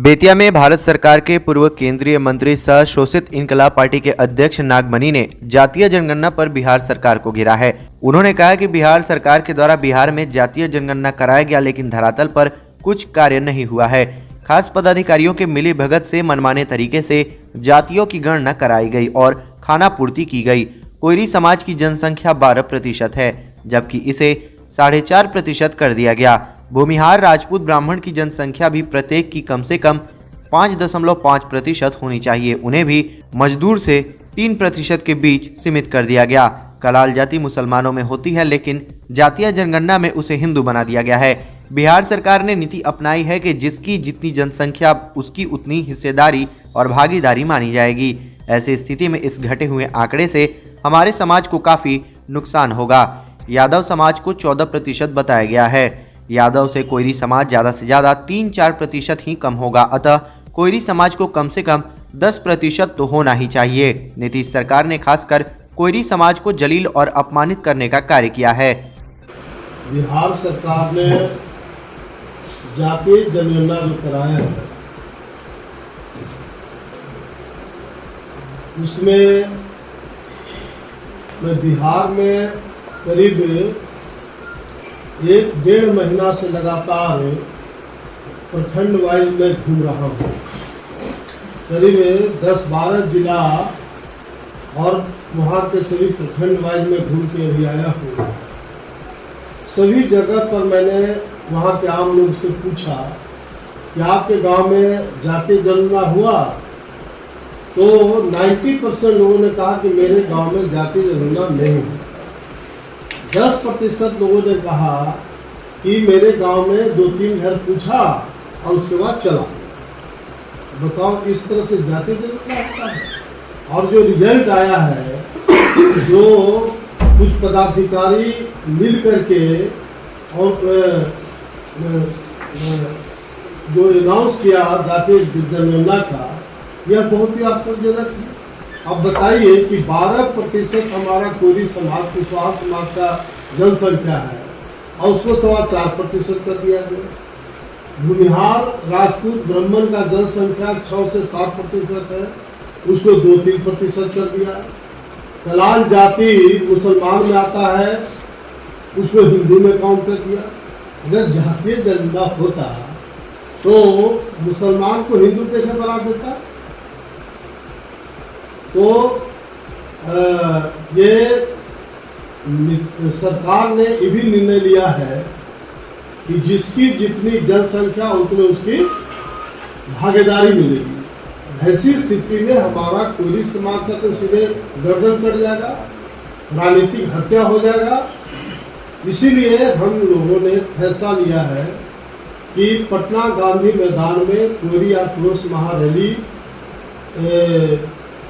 बेतिया में भारत सरकार के पूर्व केंद्रीय मंत्री सह शोषित इनकलाब पार्टी के अध्यक्ष नागमणि ने जातीय जनगणना पर बिहार सरकार को घेरा है। उन्होंने कहा कि बिहार सरकार के द्वारा बिहार में जातीय जनगणना कराया गया, लेकिन धरातल पर कुछ कार्य नहीं हुआ है। खास पदाधिकारियों के मिली भगत से मनमाने तरीके से जातियों की गणना कराई गई और खानापूर्ति की गई। कोयरी समाज की जनसंख्या 12% है, जबकि इसे 4.5% कर दिया गया। भूमिहार राजपूत ब्राह्मण की जनसंख्या भी प्रत्येक की कम से कम 5.5% होनी चाहिए। उन्हें भी मजदूर से 3% के बीच सीमित कर दिया गया। कलाल जाति मुसलमानों में होती है, लेकिन जातीय जनगणना में उसे हिंदू बना दिया गया है। बिहार सरकार ने नीति अपनाई है कि जिसकी जितनी जनसंख्या उसकी उतनी हिस्सेदारी और भागीदारी मानी जाएगी। ऐसी स्थिति में इस घटे हुए आंकड़े से हमारे समाज को काफी नुकसान होगा। यादव समाज को 14% बताया गया है। यादव से कोयरी समाज ज्यादा से ज्यादा 3-4% ही कम होगा, अतः कोयरी समाज को कम से कम 10% तो होना ही चाहिए। नीतीश सरकार ने खासकर कोयरी समाज को जलील और अपमानित करने का कार्य किया है। बिहार सरकार ने जातीय जनगणना जो कराया है, उसमें मैं बिहार में करीब 1-1.5 महीना से लगातार प्रखंड वाइज में घूम रहा हूँ। करीब 10-12 जिला और वहाँ के सभी प्रखंड वाइज में घूम के अभी आया हूँ। सभी जगह पर मैंने वहाँ के आम लोग से पूछा कि आपके गांव में जातीय जनगणना हुआ, तो 90% लोगों ने कहा कि मेरे गांव में जातीय जनगणना नहीं हुई। 10% लोगों ने कहा कि मेरे गांव में 2-3 घर पूछा और उसके बाद चला। बताओ, इस तरह से जातीय जनगणना होता है? और जो रिजल्ट आया है, जो कुछ पदाधिकारी मिल करके और जो अनाउंस किया जातीय जनगणना का, यह बहुत ही आश्चर्यजनक है। अब बताइए कि 12% हमारा कोयरी समाज कुशवाहा समाज का जनसंख्या है और उसको 4.25% कर दिया गया। भूमिहार राजपूत ब्राह्मण का जनसंख्या 6 से 7% है, उसको 2-3% कर दिया। कलाल जाति मुसलमान में आता है, उसको हिंदू में काउंट कर दिया। अगर जातीय जनगणना होता तो मुसलमान को हिंदू कैसे बना देता? तो ये सरकार ने ये भी निर्णय लिया है कि जिसकी जितनी जनसंख्या उतनी उसकी भागीदारी मिलेगी। ऐसी स्थिति में हमारा कोयरी समाज का तो सीधे गर्दन कट जाएगा, राजनीतिक हत्या हो जाएगा। इसीलिए हम लोगों ने फैसला लिया है कि पटना गांधी मैदान में कोयरी आक्रोश महारैली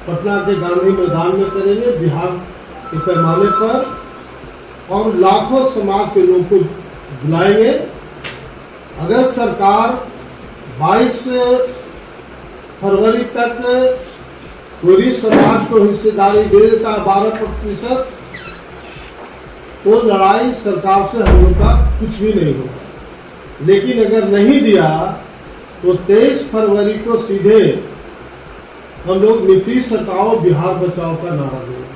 पटना के गांधी मैदान में करेंगे, बिहार के पैमाने पर, और लाखों समाज के लोग को बुलाएंगे। अगर सरकार 22 फरवरी तक कोयरी समाज को हिस्सेदारी दे देता 12%, तो लड़ाई सरकार से हम लोग का कुछ भी नहीं होगा। लेकिन अगर नहीं दिया तो 23 फरवरी को सीधे हम लोग नीतीश हटाओ बिहार बचाओ का नारा देंगे।